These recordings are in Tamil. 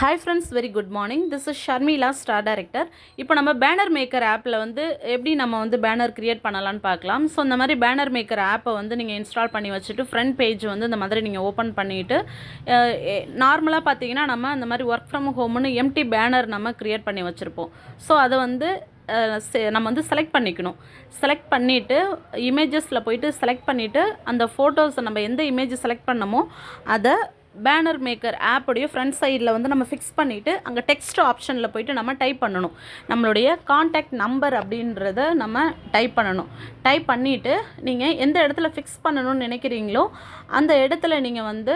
Hi friends, very good morning. This is Sharmila, Star Director. இப்போ நம்ம பேனர் மேக்கர் ஆப்பில் வந்து எப்படி நம்ம வந்து பேனர் கிரியேட் பண்ணலான்னு பார்க்கலாம். ஸோ இந்த மாதிரி பேனர் மேக்கர் ஆப்பை வந்து நீங்கள் இன்ஸ்டால் பண்ணி வச்சுட்டு ஃப்ரண்ட் பேஜ் வந்து இந்த மாதிரி நீங்கள் ஓப்பன் பண்ணிவிட்டு நார்மலாக பார்த்தீங்கன்னா நம்ம அந்த மாதிரி ஒர்க் ஃப்ரம் ஹோம்னு எம்டி பேனர் நம்ம கிரியேட் பண்ணி வச்சுருப்போம். ஸோ அதை வந்து நம்ம வந்து செலக்ட் பண்ணிக்கணும். செலக்ட் பண்ணிவிட்டு இமேஜஸில் போயிட்டு செலக்ட் பண்ணிவிட்டு அந்த ஃபோட்டோஸை நம்ம எந்த இமேஜ் செலக்ட் பண்ணமோ அதை பேனர் மேக்கர் ஆப்புடைய ஃப்ரண்ட் சைடில் வந்து நம்ம ஃபிக்ஸ் பண்ணிவிட்டு அங்கே டெக்ஸ்ட் ஆப்ஷனில் போய்ட்டு நம்ம டைப் பண்ணணும். நம்மளுடைய காண்டாக்ட் நம்பர் அப்படின்றத நம்ம டைப் பண்ணணும். டைப் பண்ணிவிட்டு நீங்கள் எந்த இடத்துல ஃபிக்ஸ் பண்ணணும்னு நினைக்கிறீங்களோ அந்த இடத்துல நீங்கள் வந்து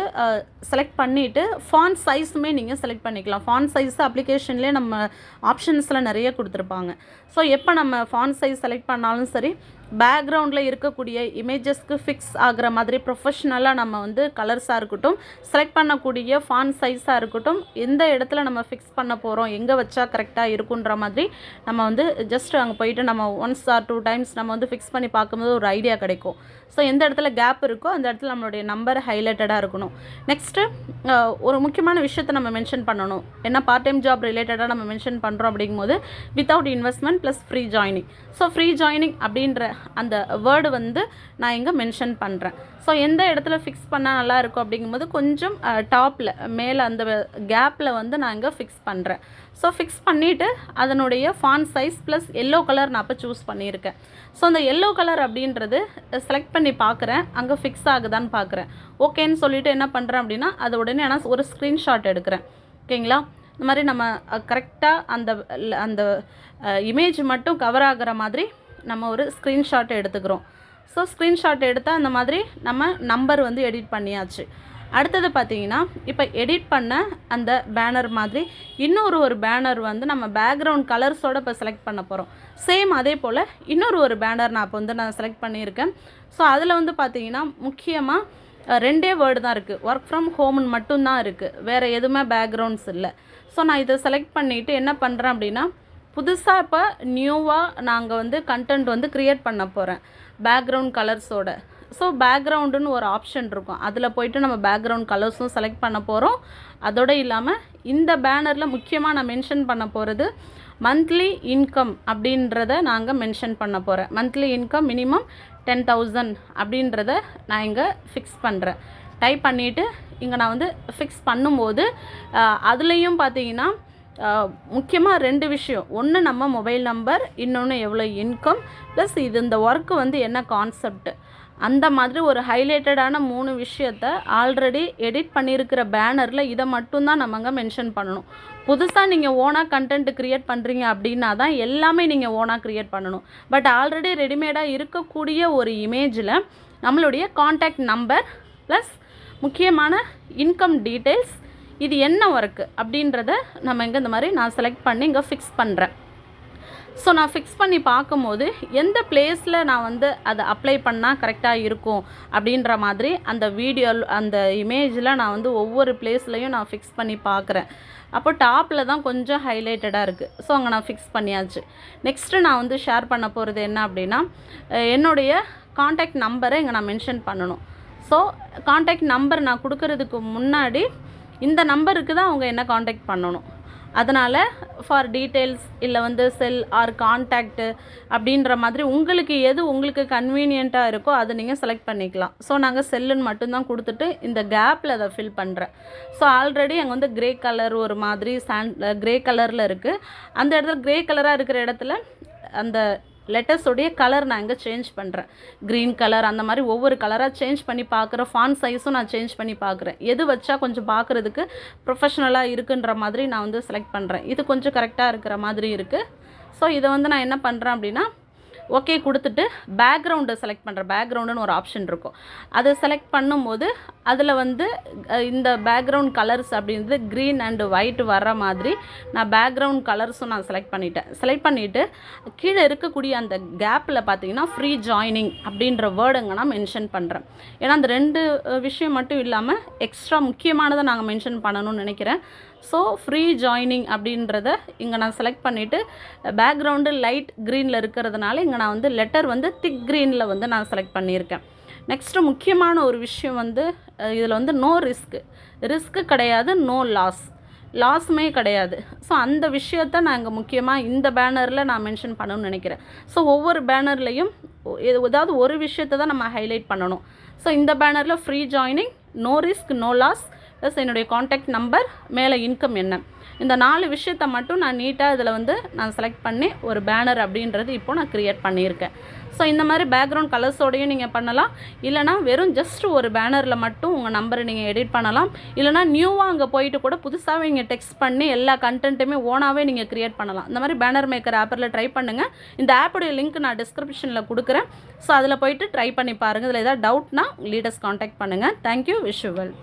செலக்ட் பண்ணிவிட்டு ஃபாண்ட் சைஸுமே நீங்கள் செலக்ட் பண்ணிக்கலாம். ஃபாண்ட் சைஸ் அப்ளிகேஷன்லேயே நம்ம ஆப்ஷன்ஸில் நிறைய கொடுத்துருப்பாங்க. ஸோ எப்போ நம்ம ஃபாண்ட் சைஸ் செலக்ட் பண்ணாலும் சரி, பேக்ரவுண்டில் இருக்கக்கூடிய இமேஜஸ்க்கு ஃபிக்ஸ் ஆகிற மாதிரி ப்ரொஃபஷ்னலாக நம்ம வந்து கலர்ஸாக இருக்கட்டும், செலக்ட் பண்ணக்கூடிய ஃபாண்ட் சைஸாக இருக்கட்டும், எந்த இடத்துல நம்ம ஃபிக்ஸ் பண்ண போகிறோம், எங்கே வச்சா கரெக்டாக இருக்குன்ற மாதிரி நம்ம வந்து ஜஸ்ட் அங்கே போயிட்டு நம்ம 1 or 2 times நம்ம வந்து ஃபிக்ஸ் பண்ணி பார்க்கும்போது ஒரு ஐடியா கிடைக்கும். ஸோ எந்த இடத்துல கேப் இருக்கோ அந்த இடத்துல நம்மளுடைய நம்பர் ஹைலைட்டடாக இருக்கணும். நெக்ஸ்ட்டு ஒரு முக்கியமான விஷயத்தை நம்ம மென்ஷன் பண்ணணும். ஏன்னா பார்ட் டைம் ஜாப் ரிலேட்டடாக நம்ம மென்ஷன் பண்ணுறோம் அப்படிங்கும்போது without investment plus free joining. So free joining அப்படின்ற அந்த வேர்டு வந்து நான் இங்கே மென்ஷன் பண்ணுறேன். ஸோ எந்த இடத்துல ஃபிக்ஸ் பண்ணால் நல்லா இருக்கும் அப்படிங்கும்போது கொஞ்சம் டாப்பில் மேலே அந்த கேப்பில் வந்து நான் இங்கே ஃபிக்ஸ் பண்ணுறேன். ஸோ ஃபிக்ஸ் பண்ணிவிட்டு அதனுடைய font size plus yellow colour நான் இப்போ சூஸ் பண்ணியிருக்கேன். ஸோ அந்த எல்லோ கலர் அப்படின்றது செலக்ட் பண்ணி பார்க்குறேன், அங்கே ஃபிக்ஸ் ஆகுதான்னு பார்க்குறேன். ஓகேன்னு சொல்லிவிட்டு என்ன பண்ணுறேன் அப்படின்னா அது உடனே நான் ஒரு ஸ்க்ரீன்ஷாட் எடுக்கிறேன். ஓகேங்களா? இந்த மாதிரி நம்ம கரெக்டாக அந்த அந்த இமேஜ் மட்டும் கவர் ஆகிற மாதிரி நம்ம ஒரு ஸ்க்ரீன்ஷாட் எடுத்துக்கிறோம். ஸோ ஸ்க்ரீன்ஷாட் எடுத்தால் அந்த மாதிரி நம்ம நம்பர் வந்து எடிட் பண்ணியாச்சு. அடுத்தது பார்த்தீங்கன்னா இப்போ எடிட் பண்ண அந்த பேனர் மாதிரி ஒரு பேனர் வந்து நம்ம பேக்ரவுண்ட் கலர்ஸோடு இப்போ செலக்ட் பண்ண போகிறோம். சேம் அதே போல் ஒரு பேனர் நான் இப்போ வந்து நான் செலக்ட் பண்ணியிருக்கேன். ஸோ அதில் வந்து பார்த்தீங்கன்னா முக்கியமாக 2 வேர்டு தான் இருக்குது. ஒர்க் ஃப்ரம் ஹோம்னு மட்டும்தான் இருக்குது, வேறு எதுவுமே பேக்ரவுண்ட்ஸ் இல்லை. ஸோ நான் இதை செலக்ட் பண்ணிவிட்டு என்ன பண்ணுறேன் அப்படின்னா புதுசாக இப்போ நியூவாக நாங்கள் வந்து கண்டென்ட் வந்து க்ரியேட் பண்ண போகிறேன் பேக்ரவுண்ட் கலர்ஸோட. ஸோ பேக்ரவுண்டுன்னு ஒரு ஆப்ஷன் இருக்கும், அதில் போய்ட்டு நம்ம பேக்ரவுண்ட் கலர்ஸும் செலக்ட் பண்ண போகிறோம். அதோடு இல்லாமல் இந்த பேனரில் முக்கியமாக நான் மென்ஷன் பண்ண போகிறது மந்த்லி இன்கம் அப்படின்றத நாங்கள் மென்ஷன் பண்ண போகிறேன். மந்த்லி இன்கம் மினிமம் 10,000 அப்படின்றத நான் இங்கே ஃபிக்ஸ் பண்ணுறேன். டைப் பண்ணிவிட்டு இங்கே நான் வந்து ஃபிக்ஸ் பண்ணும்போது அதுலேயும் பார்த்தீங்கன்னா முக்கியமாக 2 விஷயம். ஒன்று நம்ம மொபைல் நம்பர், இன்னொன்று எவ்வளோ இன்கம், ப்ளஸ் இது இந்த ஒர்க்கு வந்து என்ன கான்செப்ட், அந்த மாதிரி ஒரு ஹைலைட்டடான 3 விஷயத்தை ஆல்ரெடி எடிட் பண்ணியிருக்கிற பேனரில் இதை மட்டும்தான் நம்ம அங்கே மென்ஷன் பண்ணணும். புதுசாக நீங்கள் ஓனாக கண்டென்ட் க்ரியேட் பண்ணுறீங்க அப்படின்னா தான் எல்லாமே நீங்கள் ஓனாக க்ரியேட் பண்ணணும். பட் ஆல்ரெடி ரெடிமேடாக இருக்கக்கூடிய ஒரு இமேஜில் நம்மளுடைய காண்டாக்ட் நம்பர் ப்ளஸ் முக்கியமான இன்கம் டீட்டெயில்ஸ், இது என்ன ஒர்க்கு அப்படின்றத நம்ம இங்கே இந்த மாதிரி நான் செலக்ட் பண்ணி இங்கே ஃபிக்ஸ் பண்ணுறேன். ஸோ நான் ஃபிக்ஸ் பண்ணி பார்க்கும்போது எந்த பிளேஸில் நான் வந்து அதை அப்ளை பண்ணால் கரெக்டாக இருக்கும் அப்படின்ற மாதிரி அந்த வீடியோ அந்த இமேஜில் நான் வந்து ஒவ்வொரு பிளேஸ்லையும் நான் ஃபிக்ஸ் பண்ணி பார்க்குறேன். அப்போ டாப்பில் தான் கொஞ்சம் ஹைலைட்டடாக இருக்குது. ஸோ அங்கே நான் ஃபிக்ஸ் பண்ணியாச்சு. நெக்ஸ்ட்டு நான் வந்து ஷேர் பண்ண போகிறது என்ன அப்படின்னா என்னுடைய காண்டாக்ட் நம்பரை இங்கே நான் மென்ஷன் பண்ணணும். ஸோ காண்டாக்ட் நம்பர் நான் கொடுக்கறதுக்கு முன்னாடி இந்த நம்பருக்கு தான் அவங்க என்ன காண்டாக்ட் பண்ணணும். அதனால் ஃபார் டீட்டெயில்ஸ் இல்லை வந்து செல் ஆர் கான்டாக்டு அப்படின்ற மாதிரி உங்களுக்கு கன்வீனியண்ட்டாக இருக்கோ அதை நீங்கள் செலக்ட் பண்ணிக்கலாம். ஸோ நாங்கள் செல்லுன்னு மட்டும்தான் கொடுத்துட்டு இந்த கேப்பில் அதை ஃபில் பண்ணுறேன். ஸோ ஆல்ரெடி அங்கே வந்து க்ரே கலர் ஒரு மாதிரி க்ரே கலரில் இருக்குது. அந்த இடத்துல க்ரே கலராக இருக்கிற இடத்துல அந்த லெட்டர்ஸோடைய கலர் நான் இங்கே சேஞ்ச் பண்ணுறேன். க்ரீன் கலர் அந்த மாதிரி ஒவ்வொரு கலராக சேஞ்ச் பண்ணி பார்க்குறேன். ஃபாண்ட் சைஸும் நான் சேஞ்ச் பண்ணி பார்க்குறேன். எது வச்சா கொஞ்சம் பார்க்குறதுக்கு ப்ரொஃபஷ்னலாக இருக்குன்ற மாதிரி நான் வந்து செலக்ட் பண்ணுறேன். இது கொஞ்சம் கரெக்டாக இருக்கிற மாதிரி இருக்குது. ஸோ இதை வந்து நான் என்ன பண்ணுறேன் அப்படின்னா ஓகே கொடுத்துட்டு பேக்ரவுண்டை செலக்ட் பண்ணுறேன். பேக்ரவுண்டுன்னு ஒரு ஆப்ஷன் இருக்கும், அதை செலக்ட் பண்ணும்போது அதில் வந்து இந்த பேக்ரவுண்ட் கலர்ஸ் அப்படின்றது க்ரீன் அண்டு ஒயிட் வர்ற மாதிரி நான் பேக்ரவுண்ட் கலர்ஸும் நான் செலக்ட் பண்ணிவிட்டு கீழே இருக்கக்கூடிய அந்த கேப்பில் பார்த்தீங்கன்னா ஃப்ரீ ஜாயினிங் அப்படின்ற வேர்டுங்க நான் மென்ஷன் பண்ணுறேன். ஏன்னா அந்த 2 விஷயம் மட்டும் இல்லாமல் எக்ஸ்ட்ரா முக்கியமானதை நாங்கள் மென்ஷன் பண்ணணும்னு நினைக்கிறேன். ஸோ ஃப்ரீ ஜாயினிங் அப்படின்றத இங்கே நான் செலக்ட் பண்ணிவிட்டு பேக்ரவுண்டு லைட் க்ரீனில் இருக்கிறதுனால இங்கே நான் வந்து லெட்டர் வந்து திக் க்ரீனில் வந்து நான் செலக்ட் பண்ணியிருக்கேன். நெக்ஸ்ட்டு முக்கியமான ஒரு விஷயம் வந்து இதில் வந்து நோ ரிஸ்க்கு கிடையாது, நோ லாஸ். லாஸுமே கிடையாது. ஸோ அந்த விஷயத்த நான் இங்கே முக்கியமாக இந்த பேனரில் நான் மென்ஷன் பண்ணணும்னு நினைக்கிறேன். ஸோ ஒவ்வொரு பேனர்லேயும் ஏதாவது ஒரு விஷயத்தை தான் நம்ம ஹைலைட் பண்ணணும். ஸோ இந்த பேனரில் free joining, no risk, no loss, plus என்னுடைய காண்டாக்ட் நம்பர், மேலே இன்கம் என்ன, இந்த 4 விஷயத்தை மட்டும் நான் நீட்டாக இதில் வந்து நான் செலக்ட் பண்ணி ஒரு பேனர் அப்படின்றது இப்போது நான் க்ரியேட் பண்ணியிருக்கேன். ஸோ இந்த மாதிரி பேக்ரவுண்ட் கலர்ஸோடையும் நீங்கள் பண்ணலாம். இல்லைனா வெறும் ஜஸ்ட் ஒரு பேனரில் மட்டும் உங்கள் நம்பரை நீங்கள் எடிட் பண்ணலாம். இல்லைனா நியூவாக அங்கே போயிட்டு கூட புதுசாகவே நீங்கள் டெக்ஸ்ட் பண்ணி எல்லா கண்டென்ட்டுமே ஓனாகவே நீங்கள் க்ரியேட் பண்ணலாம். இந்த மாதிரி பேனர் மேக்கர் ஆப்பில் ட்ரை பண்ணுங்கள். இந்த ஆப்புடைய லிங்க் நான் டிஸ்கிரிப்ஷனில் கொடுக்குறேன். ஸோ அதில் போயிட்டு ட்ரை பண்ணி பாருங்கள். இதில் ஏதாவது டவுட்னா லீடர்ஸ் காண்டாக்ட் பண்ணுங்கள். தேங்க்யூ. Wish you well.